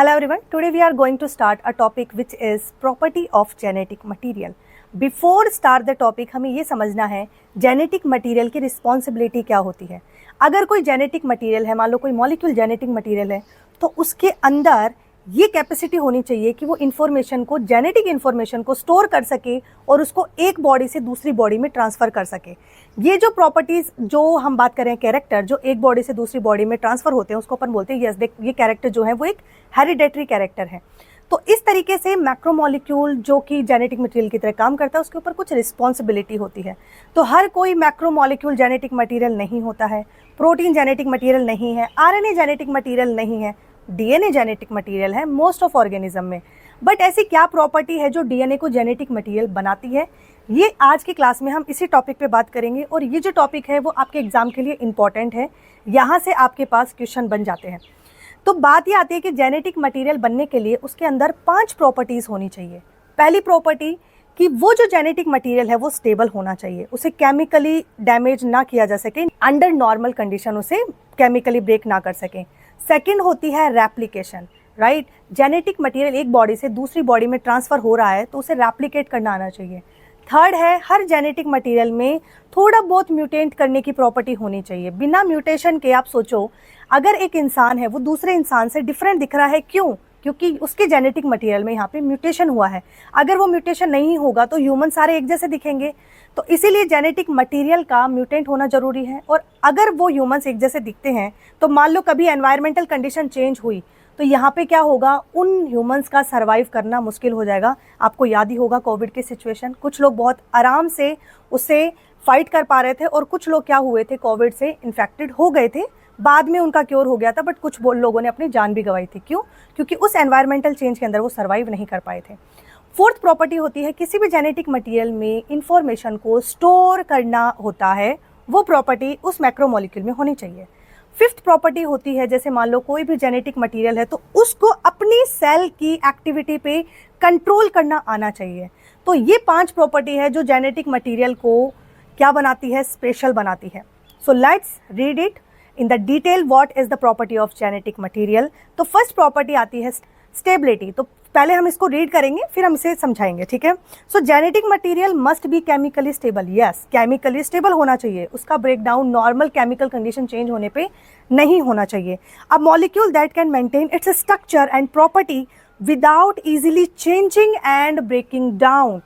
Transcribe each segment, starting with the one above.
Hello everyone, today we are going to start a topic which is property of genetic material. Before start the topic हमें ये समझना है genetic material की responsibility क्या होती है। अगर कोई जेनेटिक मटेरियल है, मान लो कोई मॉलिक्यूल जेनेटिक मटेरियल है, तो उसके अंदर ये कैपेसिटी होनी चाहिए कि वो इन्फॉर्मेशन को, जेनेटिक इन्फॉर्मेशन को स्टोर कर सके और उसको एक बॉडी से दूसरी बॉडी में ट्रांसफ़र कर सके। ये जो प्रॉपर्टीज़ जो हम बात करें, कैरेक्टर जो एक बॉडी से दूसरी बॉडी में ट्रांसफ़र होते हैं, उसको अपन बोलते हैं यस देख ये कैरेक्टर जो है वो एक हेरिडेटरी कैरेक्टर है। तो इस तरीके से मैक्रोमोलिक्यूल जो कि जेनेटिक मटेरियल की तरह काम करता है, उसके ऊपर कुछ रिस्पॉन्सिबिलिटी होती है। तो हर कोई मैक्रोमोलिक्यूल जेनेटिक मटेरियल नहीं होता है, प्रोटीन जेनेटिक मटेरियल नहीं है, आरएनए जेनेटिक मटेरियल नहीं है, डीएनए जेनेटिक मटेरियल है मोस्ट ऑफ ऑर्गेनिज्म में। बट ऐसी क्या प्रॉपर्टी है जो डीएनए को जेनेटिक मटेरियल बनाती है, ये आज की क्लास में हम इसी टॉपिक पे बात करेंगे। और ये जो टॉपिक है वो आपके एग्जाम के लिए इम्पॉर्टेंट है, यहाँ से आपके पास क्वेश्चन बन जाते हैं। तो बात ये आती है कि जेनेटिक मटेरियल बनने के लिए उसके अंदर 5 प्रॉपर्टीज़ होनी चाहिए। पहली प्रॉपर्टी कि वो जो जेनेटिक मटेरियल है वो स्टेबल होना चाहिए, उसे केमिकली डैमेज ना किया जा सके, अंडर नॉर्मल कंडीशन उसे केमिकली ब्रेक ना कर सकें। सेकंड होती है रेप्लिकेशन, राइट। जेनेटिक मटेरियल एक बॉडी से दूसरी बॉडी में ट्रांसफ़र हो रहा है तो उसे रेप्लिकेट करना आना चाहिए। थर्ड है हर जेनेटिक मटेरियल में थोड़ा बहुत म्यूटेंट करने की प्रॉपर्टी होनी चाहिए। बिना म्यूटेशन के आप सोचो, अगर एक इंसान है वो दूसरे इंसान से डिफरेंट दिख रहा है, क्यों? क्योंकि उसके जेनेटिक मटेरियल में यहाँ पे म्यूटेशन हुआ है। अगर वो म्यूटेशन नहीं होगा तो ह्यूमन सारे एक जैसे दिखेंगे। तो इसीलिए जेनेटिक मटेरियल का म्यूटेंट होना जरूरी है। और अगर वो ह्यूमन्स एक जैसे दिखते हैं तो मान लो कभी एनवायरमेंटल कंडीशन चेंज हुई तो यहाँ पे क्या होगा, उन ह्यूमंस का सर्वाइव करना मुश्किल हो जाएगा। आपको याद ही होगा कोविड की सिचुएशन, कुछ लोग बहुत आराम से उससे फाइट कर पा रहे थे और कुछ लोग क्या हुए थे, कोविड से इन्फेक्टेड हो गए थे, बाद में उनका क्योर हो गया था, बट कुछ लोगों ने अपनी जान भी गंवाई थी। क्यों? क्योंकि उस एनवायरमेंटल चेंज के अंदर वो सर्वाइव नहीं कर पाए थे। फोर्थ प्रॉपर्टी होती है किसी भी जेनेटिक मटेरियल में इंफॉर्मेशन को स्टोर करना होता है, वो प्रॉपर्टी उस मैक्रोमोलिक्यूल में होनी चाहिए। फिफ्थ प्रॉपर्टी होती है जैसे मान लो कोई भी जेनेटिक मटेरियल है तो उसको अपनी सेल की एक्टिविटी पे कंट्रोल करना आना चाहिए। तो ये 5 प्रॉपर्टी है जो जेनेटिक मटेरियल को क्या बनाती है, स्पेशल बनाती है। So let's read it in the detail what is the property of genetic material. तो फर्स्ट प्रॉपर्टी आती है स्टेबिलिटी। तो पहले हम इसको रीड करेंगे फिर हम इसे समझाएंगे, ठीक है। So genetic material must be chemically stable. Yes, chemically stable होना चाहिए, उसका breakdown normal chemical condition change होने पे नहीं होना चाहिए। A molecule that can maintain its structure and property without easily changing and breaking down.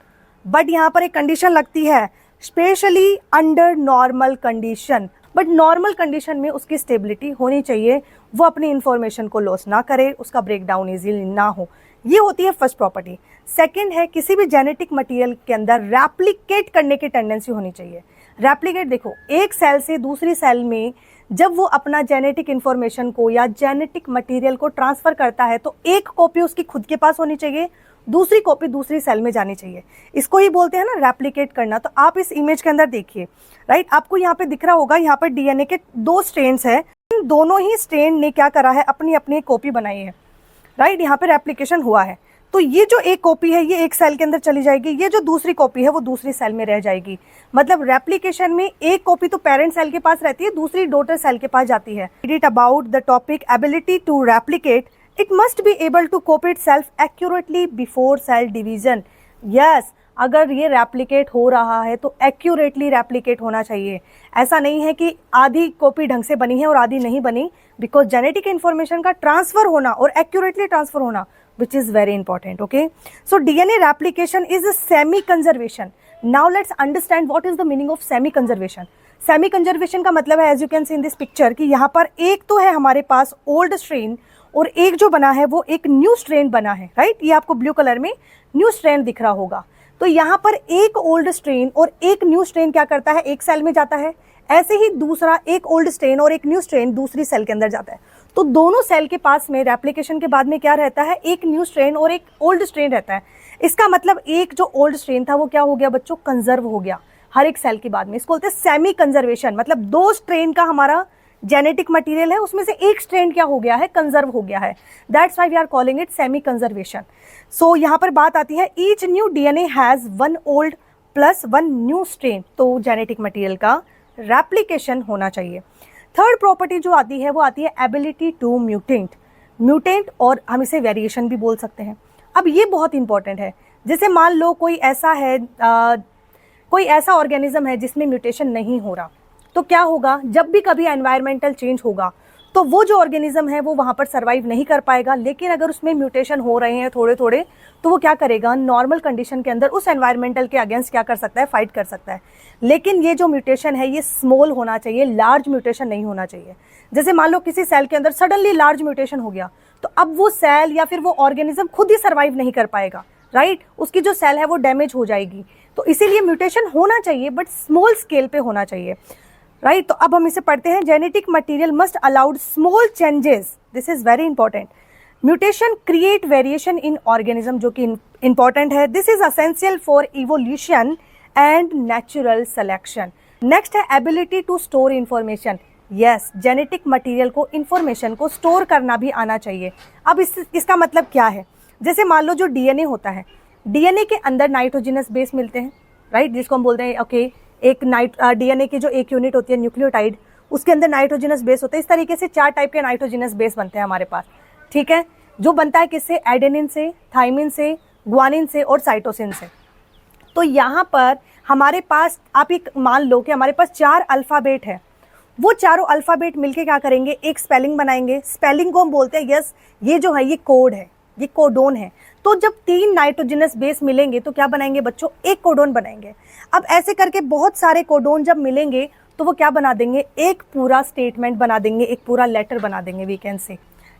But यहाँ पर एक कंडीशन लगती है, specially under normal condition. But normal condition में उसकी स्टेबिलिटी होनी चाहिए, वो अपनी इंफॉर्मेशन को लॉस ना करे, उसका ब्रेकडाउन इजीली ना हो। ये होती है फर्स्ट प्रॉपर्टी। सेकंड है किसी भी जेनेटिक मटेरियल के अंदर रेप्लिकेट करने की टेंडेंसी होनी चाहिए। रेप्लिकेट देखो, एक सेल से दूसरी सेल में जब वो अपना जेनेटिक इंफॉर्मेशन को या जेनेटिक मटेरियल को ट्रांसफर करता है तो एक कॉपी उसकी खुद के पास होनी चाहिए, दूसरी कॉपी दूसरी सेल में जानी चाहिए। इसको ही बोलते हैं ना रेप्लिकेट करना। तो आप इस इमेज के अंदर देखिए, राइट, आपको यहाँ पे दिख रहा होगा, यहाँ पर डीएनए के 2 स्ट्रेन्स है, इन दोनों ही स्ट्रेन ने क्या करा है, अपनी अपनी कॉपी बनाई है, राइट। यहाँ पे रेप्लिकेशन हुआ है तो ये जो एक कॉपी है ये एक सेल के अंदर चली जाएगी, ये जो दूसरी कॉपी है वो दूसरी सेल में रह जाएगी। मतलब रेप्लिकेशन में एक कॉपी तो पेरेंट सेल के पास रहती है, दूसरी डॉटर सेल के पास जाती है। It about the topic ability to replicate, it must be able to copy itself accurately before cell division. Yes, अगर ये रेप्लिकेट हो रहा है तो एक्यूरेटली रेप्लिकेट होना चाहिए। ऐसा नहीं है कि आधी कॉपी ढंग से बनी है और आधी नहीं बनी, बिकॉज जेनेटिक इन्फॉर्मेशन का ट्रांसफर होना और एक्यूरेटली ट्रांसफर होना which is very important. Okay, so DNA replication is a semi conservation. Now let's understand what is the meaning of semi conservation. Semi conservation का मतलब है, as you can see in this picture, कि यहाँ पर एक तो है हमारे पास ओल्ड स्ट्रेन और एक जो बना है वो एक न्यू स्ट्रेन बना है, राइट। ये आपको ब्लू कलर में न्यू स्ट्रेन दिख रहा होगा। तो यहाँ पर एक ओल्ड स्ट्रेन और एक न्यू स्ट्रेन क्या करता है, एक सेल में जाता है। ऐसे ही दूसरा एक ओल्ड स्ट्रेन और एक न्यू स्ट्रेन दूसरी सेल के अंदर जाता है। तो दोनों सेल के पास में रेप्लिकेशन के बाद में क्या रहता है, एक न्यू स्ट्रेन और एक ओल्ड स्ट्रेन रहता है। इसका मतलब एक जो ओल्ड स्ट्रेन था वो क्या हो गया बच्चों, कंजर्व हो गया हर एक सेल के बाद में। इसको बोलते हैं सेमी कंजर्वेशन। मतलब 2 स्ट्रेन का हमारा जेनेटिक मटेरियल है, उसमें से एक स्ट्रेन क्या हो गया है, कंजर्व हो गया है। That's why we are calling it semi conservation. So यहाँ पर बात आती है, each new DNA has 1 old plus 1 new strand. तो जेनेटिक मटेरियल का रेप्लिकेशन होना चाहिए। थर्ड प्रॉपर्टी जो आती है वो आती है एबिलिटी टू म्यूटेंट। म्यूटेंट और हम इसे वेरिएशन भी बोल सकते हैं। अब ये बहुत इंपॉर्टेंट है, जैसे मान लो कोई ऐसा है कोई ऐसा ऑर्गेनिज्म है जिसमें म्यूटेशन नहीं हो रहा, तो क्या होगा, जब भी कभी एनवायरमेंटल चेंज होगा तो वो जो ऑर्गेनिज्म है वो वहाँ पर सर्वाइव नहीं कर पाएगा। लेकिन अगर उसमें म्यूटेशन हो रहे हैं थोड़े थोड़े, तो वो क्या करेगा, नॉर्मल कंडीशन के अंदर उस एनवायरमेंटल के अगेंस्ट क्या कर सकता है, फाइट कर सकता है। लेकिन ये जो म्यूटेशन है ये स्मॉल होना चाहिए, लार्ज म्यूटेशन नहीं होना चाहिए। जैसे मान लो किसी सेल के अंदर सडनली लार्ज म्यूटेशन हो गया, तो अब वो सेल या फिर वो ऑर्गेनिज्म खुद ही सर्वाइव नहीं कर पाएगा, राइट। उसकी जो सेल है वो डैमेज हो जाएगी। तो इसीलिए म्यूटेशन होना चाहिए बट स्मॉल स्केल पे होना चाहिए, राइट। तो अब हम इसे पढ़ते हैं। Genetic material must allowed small changes, this is very important. Mutation create variation in organism, जो कि इंपॉर्टेंट है। This is essential for evolution and natural selection. Next है ability to store information. Yes, genetic material को information को store करना भी आना चाहिए। अब इसका मतलब क्या है, जैसे मान लो जो डीएनए होता है, डीएनए के अंदर नाइट्रोजनस बेस मिलते हैं, राइट, जिसको हम बोलते हैं ओके एक डीएनए की जो एक यूनिट होती है न्यूक्लियोटाइड, उसके अंदर नाइट्रोजनस बेस होता है। इस तरीके से 4 टाइप के नाइट्रोजनस बेस बनते हैं हमारे पास, ठीक है, जो बनता है किससे, एडेनिन से, थाइमिन से, ग्वानिन से और साइटोसिन से। तो यहाँ पर हमारे पास आप एक मान लो कि हमारे पास 4 अल्फ़ाबेट है, वो चारों अल्फ़ाबेट मिलके क्या करेंगे, एक स्पेलिंग बनाएंगे। स्पेलिंग को हम बोलते हैं, यस, ये जो है ये कोड है, ये कोडोन है। तो जब 3 नाइट्रोजनस बेस मिलेंगे तो क्या बनाएंगे बच्चों, एक कोडोन बनाएंगे। अब ऐसे करके बहुत सारे कोडोन जब मिलेंगे तो वो क्या बना देंगे, एक पूरा स्टेटमेंट बना देंगे, एक पूरा लेटर बना देंगे, we can say.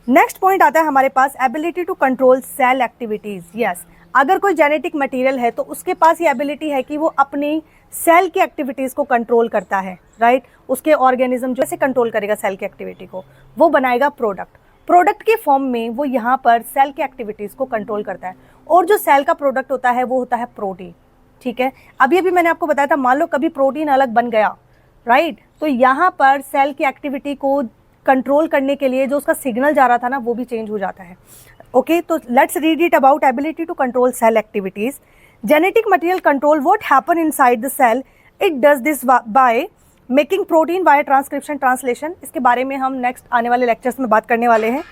Next point आता है हमारे पास ability to control cell activities. Yes, अगर कोई जेनेटिक मटेरियल है तो उसके पास ये एबिलिटी है कि वो अपनी सेल की एक्टिविटीज को कंट्रोल करता है, राइट। उसके ऑर्गेनिज्म जो ऐसे कंट्रोल करेगा सेल की एक्टिविटी को, वो बनाएगा प्रोडक्ट। प्रोडक्ट के फॉर्म में वो यहाँ पर सेल की एक्टिविटीज को कंट्रोल करता है। और जो सेल का प्रोडक्ट होता है वो होता है प्रोटीन, ठीक है। अभी अभी मैंने आपको बताया था, मान लो कभी प्रोटीन अलग बन गया, राइट, तो यहाँ पर सेल की एक्टिविटी को कंट्रोल करने के लिए जो उसका सिग्नल जा रहा था ना, वो भी चेंज हो जाता है। ओके, तो let's read it about ability to control cell activities. Genetic material control what happen inside the cell, it does this by making protein by transcription translation. इसके बारे में हम नेक्स्ट आने वाले लेक्चर्स में बात करने वाले हैं।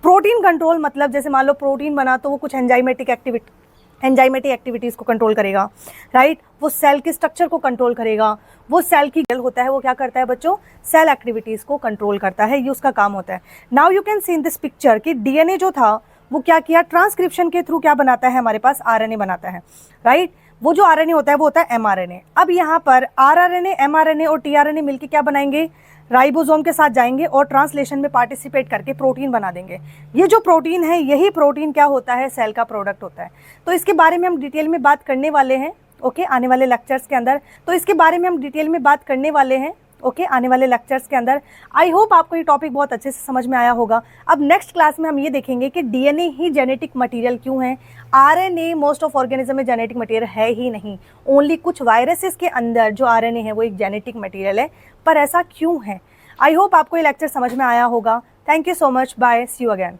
प्रोटीन कंट्रोल मतलब जैसे मान लो प्रोटीन बना तो वो कुछ एंजाइमेटिक एक्टिविटीज़ को कंट्रोल करेगा, राइट। वो सेल के स्ट्रक्चर को कंट्रोल करेगा। वो सेल की जेल होता है, वो क्या करता है बच्चों, सेल एक्टिविटीज़ को कंट्रोल करता है, ये उसका काम होता है। Now you can see in this picture कि डीएनए जो था वो क्या किया, ट्रांसक्रिप्शन के थ्रू क्या बनाता है, हमारे पास आरएनए बनाता है, राइट। वो जो आरएनए होता है वो होता है एमआरएनए। अब यहाँ पर आरआरएनए, एमआरएनए और टीआरएनए मिलकर क्या बनाएंगे, राइबोसोम के साथ जाएंगे और ट्रांसलेशन में पार्टिसिपेट करके प्रोटीन बना देंगे। ये जो प्रोटीन है, यही प्रोटीन क्या होता है, सेल का प्रोडक्ट होता है। तो इसके बारे में हम डिटेल में बात करने वाले हैं, ओके, आने वाले लेक्चर्स के अंदर। तो इसके बारे में हम डिटेल में बात करने वाले हैं, ओके, आने वाले लेक्चर्स के अंदर। आई होप आपको ये टॉपिक बहुत अच्छे से समझ में आया होगा। अब नेक्स्ट क्लास में हम ये देखेंगे कि डीएनए ही जेनेटिक मटेरियल क्यों है, आरएनए मोस्ट ऑफ ऑर्गेनिज्म में जेनेटिक मटेरियल है ही नहीं। ओनली कुछ वायरसेस के अंदर जो आरएनए है वो एक जेनेटिक मटेरियल है, पर ऐसा क्यों है। आई होप आपको ये लेक्चर समझ में आया होगा। Thank you so much, bye, see you again.